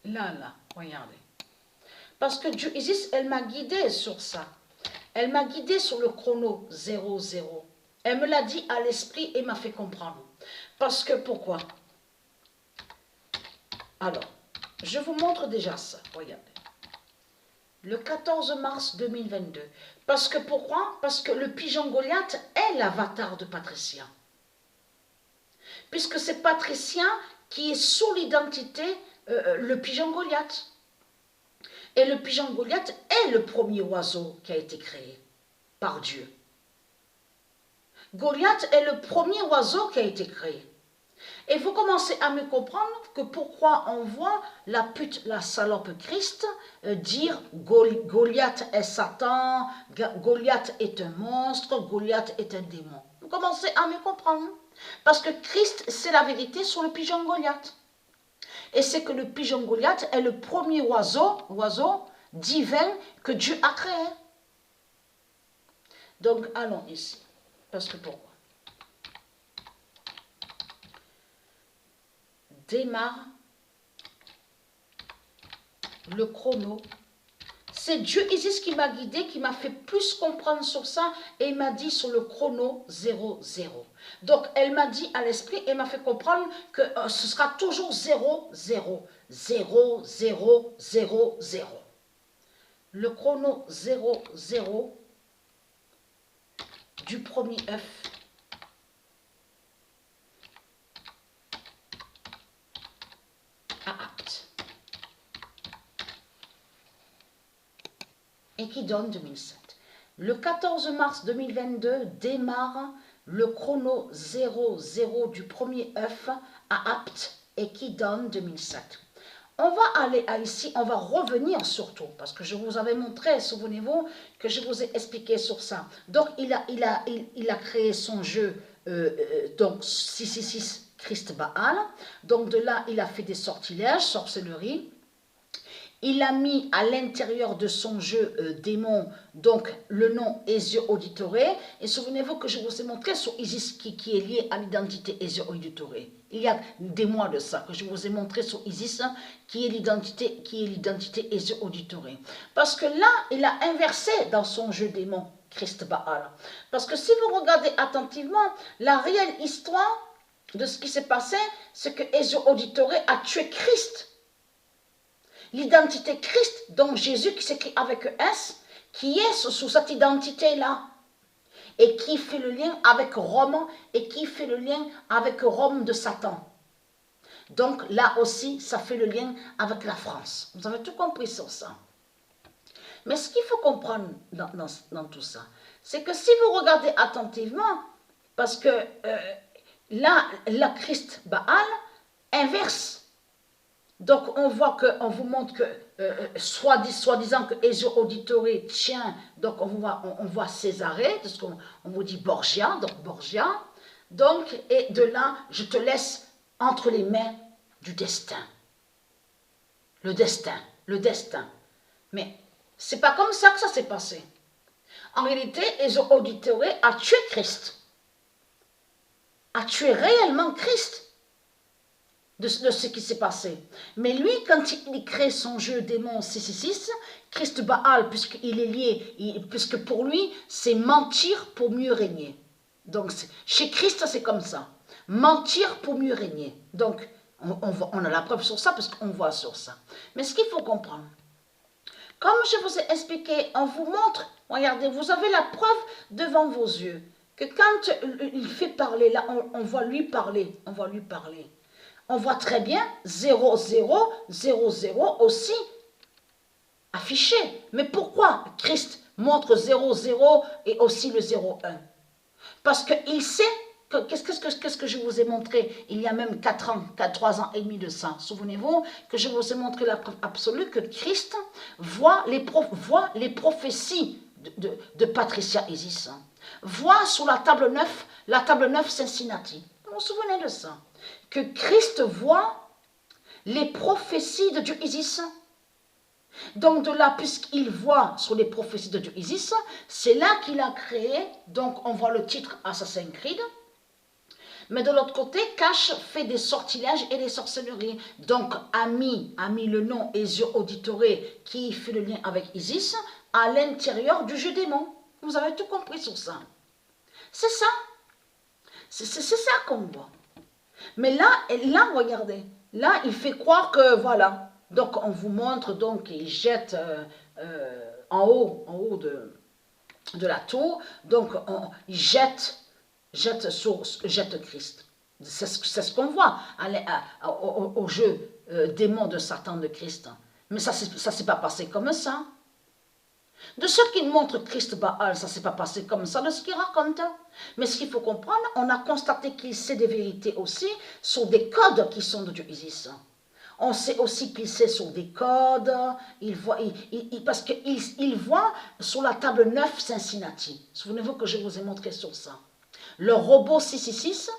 Là, regardez. Parce que Dieu Isis, elle m'a guidée sur ça. Elle m'a guidée sur le chrono 00. Elle me l'a dit à l'esprit et m'a fait comprendre. Parce que pourquoi? Alors, je vous montre déjà ça. Regardez. Le 14 mars 2022. Parce que pourquoi? Parce que le pigeon Goliath est l'avatar de Patricia. Puisque c'est Patricia qui est sous l'identité le pigeon Goliath. Et le pigeon Goliath est le premier oiseau qui a été créé par Dieu. Goliath est le premier oiseau qui a été créé. Et vous commencez à me comprendre que pourquoi on voit la pute, la salope Christ dire Goliath est Satan, Goliath est un monstre, Goliath est un démon. Vous commencez à me comprendre. Parce que Christ, c'est la vérité sur le pigeon Goliath. Et c'est que le pigeon Goliath est le premier oiseau divin que Dieu a créé. Donc allons ici. Parce que pourquoi? Démarre le chrono. C'est Dieu Isis qui m'a guidé, qui m'a fait plus comprendre sur ça et il m'a dit sur le chrono 00. Donc elle m'a dit à l'esprit et m'a fait comprendre que ce sera toujours 0, 0, 0, 0, 0, 0. Le chrono 0, 0 du premier œuf à acte. Et qui donne 2007. Le 14 mars 2022 démarre le chrono 00 du premier œuf à Apt et qui donne 2007. On va aller à ici, on va revenir surtout, parce que je vous avais montré, souvenez-vous, que je vous ai expliqué sur ça. Donc, il a créé son jeu, donc 666 Christ Baal. Donc, de là, il a fait des sortilèges, sorcellerie. Il a mis à l'intérieur de son jeu démon, donc le nom Ezio Auditore. Et souvenez-vous que je vous ai montré sur Isis qui est lié à l'identité Ezio Auditore. Il y a des mois de ça que je vous ai montré sur Isis qui est l'identité Ezio Auditore. Parce que là, il a inversé dans son jeu démon Christ Baal. Parce que si vous regardez attentivement, la réelle histoire de ce qui s'est passé, c'est que Ezio Auditore a tué Christ. L'identité Christ, donc Jésus qui s'écrit avec S, qui est sous cette identité-là, et qui fait le lien avec Rome, et qui fait le lien avec Rome de Satan. Donc là aussi, ça fait le lien avec la France. Vous avez tout compris sur ça. Mais ce qu'il faut comprendre dans tout ça, c'est que si vous regardez attentivement, parce que là, la Christ Baal inverse. Donc, on vous montre que, soi-disant que Ezio Auditore tient, donc on voit Césarée, parce qu'on vous dit Borgia, donc Borgia. Donc, et de là, je te laisse entre les mains du destin. Le destin. Mais, c'est pas comme ça que ça s'est passé. En réalité, Ezio Auditore a tué Christ. A tué réellement Christ. De ce qui s'est passé. Mais lui, quand il crée son jeu démon 666, Christ Baal, puisqu'il est lié, puisque pour lui, c'est mentir pour mieux régner. Donc, chez Christ, c'est comme ça. Mentir pour mieux régner. Donc, on a la preuve sur ça, parce qu'on voit sur ça. Mais ce qu'il faut comprendre, comme je vous ai expliqué, on vous montre, regardez, vous avez la preuve devant vos yeux, que quand il fait parler, là, on voit lui parler, on voit très bien 0, 0, 0, 0 aussi affiché. Mais pourquoi Christ montre 0, 0 et aussi le 0, 1? Parce qu'il sait, qu'est-ce que je vous ai montré il y a même 4 ans, 3 ans et demi de ça. Souvenez-vous que je vous ai montré la preuve absolue que Christ voit les prophéties de Patricia Isis. Voit sur la table 9 Cincinnati. Vous vous souvenez de ça? Que Christ voit les prophéties de Dieu Isis. Donc de là, puisqu'il voit sur les prophéties de Dieu Isis, c'est là qu'il a créé, donc on voit le titre Assassin's Creed. Mais de l'autre côté, Cash fait des sortilèges et des sorcelleries. Donc, a mis le nom Ezio Auditore, qui fait le lien avec Isis, à l'intérieur du jeu démon. Vous avez tout compris sur ça. C'est ça. C'est ça qu'on voit. Mais là, regardez. Là, il fait croire que, voilà. Donc, on vous montre, donc, il jette en haut de la tour. Donc, il jette Christ. C'est ce qu'on voit au jeu démon de Satan de Christ. Mais ça ne s'est pas passé comme ça. De ce qu'il montre Christ Baal, ça ne s'est pas passé comme ça, de ce qu'il raconte. Mais ce qu'il faut comprendre, on a constaté qu'il sait des vérités aussi sur des codes qui sont de Dieu Isis. On sait aussi qu'il sait sur des codes, parce qu'il voit sur la table 9 Cincinnati. Souvenez-vous que je vous ai montré sur ça. Le robot 666,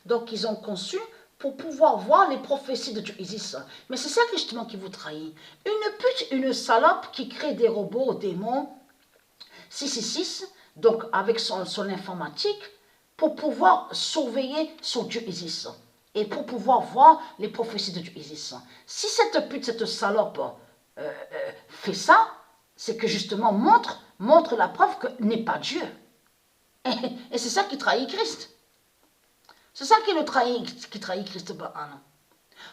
donc ils ont conçu pour pouvoir voir les prophéties de Dieu Isis. Mais c'est ça justement qui vous trahit. Une pute, une salope qui crée des robots, démons 666, donc avec son informatique, pour pouvoir surveiller sur Dieu Isis. Et pour pouvoir voir les prophéties de Dieu Isis. Si cette pute, cette salope fait ça, c'est que justement montre la preuve que n'est pas Dieu. Et c'est ça qui trahit Christ. C'est ça qui trahit Christ Baal.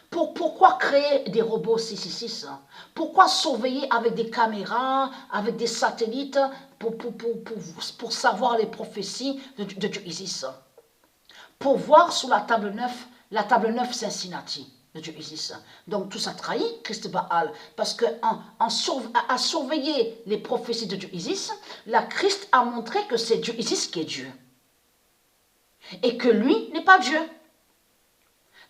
Pourquoi créer des robots 666? Pourquoi surveiller avec des caméras, avec des satellites, pour savoir les prophéties de Dieu Isis? Pour voir sur la table 9 Cincinnati de Dieu Isis. Donc tout ça trahit Christ Baal. Parce qu'à surveiller les prophéties de Dieu Isis, la Christ a montré que c'est Dieu Isis qui est Dieu. Et que lui n'est pas Dieu.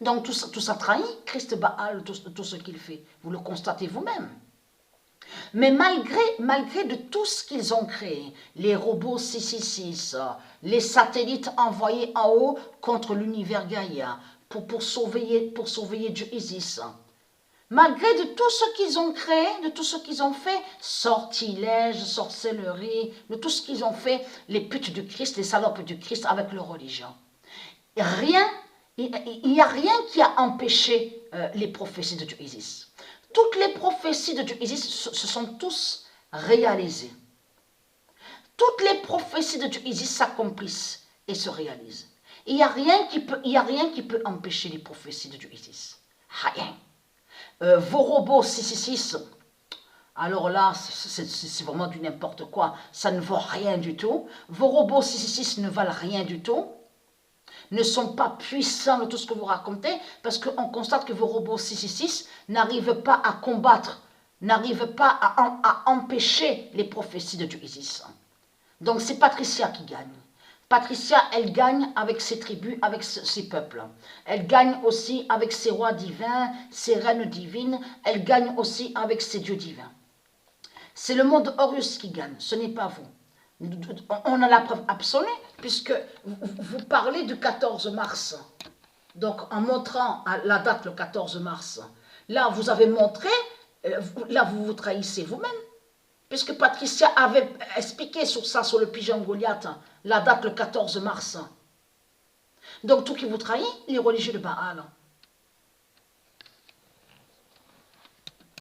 Donc tout ça trahit Christ Baal, tout ce qu'il fait. Vous le constatez vous-même. Mais malgré de tout ce qu'ils ont créé, les robots 666, les satellites envoyés en haut contre l'univers Gaïa, pour surveiller Dieu Isis, malgré de tout ce qu'ils ont créé, de tout ce qu'ils ont fait, sortilèges, sorcellerie, de tout ce qu'ils ont fait, les putes du Christ, les salopes du Christ avec leur religion. Il n'y a rien qui a empêché les prophéties de Dieu Isis. Toutes les prophéties de Dieu Isis se sont tous réalisées. Toutes les prophéties de Dieu Isis s'accomplissent et se réalisent. Il n'y a rien qui peut empêcher les prophéties de Dieu Isis. Rien. Vos robots 666, alors là, c'est vraiment du n'importe quoi. Ça ne vaut rien du tout. Vos robots 666 ne valent rien du tout. Ne sont pas puissants de tout ce que vous racontez, parce qu'on constate que vos robots 666 n'arrivent pas à combattre, n'arrivent pas à empêcher les prophéties de Dieu Isis. Donc c'est Patricia qui gagne. Patricia, elle gagne avec ses tribus, avec ses peuples. Elle gagne aussi avec ses rois divins, ses reines divines. Elle gagne aussi avec ses dieux divins. C'est le monde Horus qui gagne, ce n'est pas vous. On a la preuve absolue, puisque vous parlez du 14 mars. Donc, en montrant la date, le 14 mars, là, vous avez montré, là, vous vous trahissez vous-même. Puisque Patricia avait expliqué sur ça, sur le pigeon Goliath, la date, le 14 mars. Donc, tout qui vous trahit, les religieux de Baal.